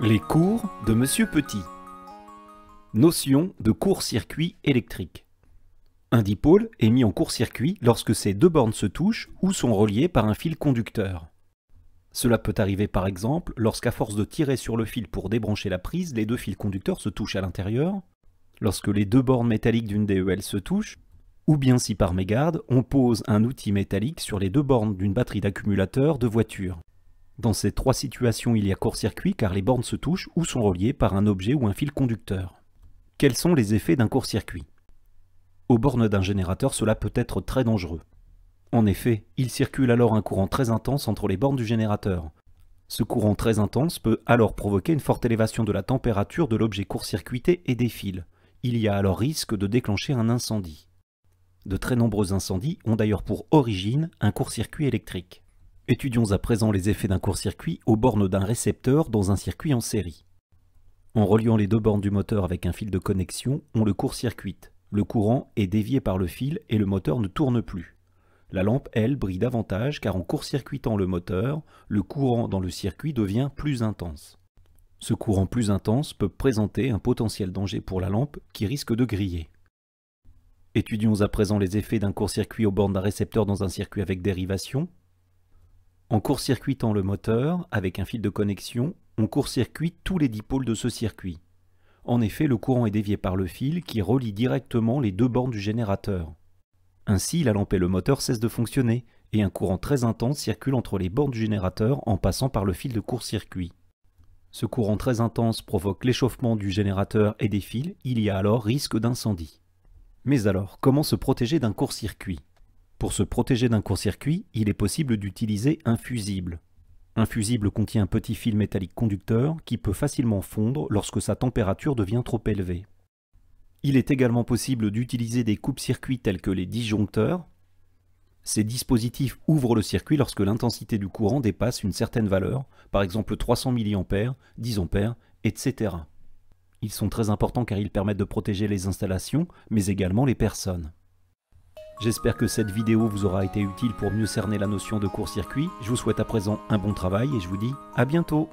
Les cours de Monsieur Petit. Notion de court-circuit électrique. Un dipôle est mis en court-circuit lorsque ces deux bornes se touchent ou sont reliées par un fil conducteur. Cela peut arriver par exemple lorsqu'à force de tirer sur le fil pour débrancher la prise, les deux fils conducteurs se touchent à l'intérieur, lorsque les deux bornes métalliques d'une DEL se touchent, ou bien si par mégarde, on pose un outil métallique sur les deux bornes d'une batterie d'accumulateur de voiture. Dans ces trois situations, il y a court-circuit car les bornes se touchent ou sont reliées par un objet ou un fil conducteur. Quels sont les effets d'un court-circuit? Aux bornes d'un générateur, cela peut être très dangereux. En effet, il circule alors un courant très intense entre les bornes du générateur. Ce courant très intense peut alors provoquer une forte élévation de la température de l'objet court-circuité et des fils. Il y a alors risque de déclencher un incendie. De très nombreux incendies ont d'ailleurs pour origine un court-circuit électrique. Étudions à présent les effets d'un court-circuit aux bornes d'un récepteur dans un circuit en série. En reliant les deux bornes du moteur avec un fil de connexion, on le court-circuite. Le courant est dévié par le fil et le moteur ne tourne plus. La lampe, elle, brille davantage car en court-circuitant le moteur, le courant dans le circuit devient plus intense. Ce courant plus intense peut présenter un potentiel danger pour la lampe qui risque de griller. Étudions à présent les effets d'un court-circuit aux bornes d'un récepteur dans un circuit avec dérivation. En court-circuitant le moteur, avec un fil de connexion, on court-circuite tous les dipôles de ce circuit. En effet, le courant est dévié par le fil qui relie directement les deux bornes du générateur. Ainsi, la lampe et le moteur cessent de fonctionner, et un courant très intense circule entre les bornes du générateur en passant par le fil de court-circuit. Ce courant très intense provoque l'échauffement du générateur et des fils, il y a alors risque d'incendie. Mais alors, comment se protéger d'un court-circuit? Pour se protéger d'un court-circuit, il est possible d'utiliser un fusible. Un fusible contient un petit fil métallique conducteur qui peut facilement fondre lorsque sa température devient trop élevée. Il est également possible d'utiliser des coupe-circuits tels que les disjoncteurs. Ces dispositifs ouvrent le circuit lorsque l'intensité du courant dépasse une certaine valeur, par exemple 300 mA, 10 A, etc. Ils sont très importants car ils permettent de protéger les installations, mais également les personnes. J'espère que cette vidéo vous aura été utile pour mieux cerner la notion de court-circuit. Je vous souhaite à présent un bon travail et je vous dis à bientôt.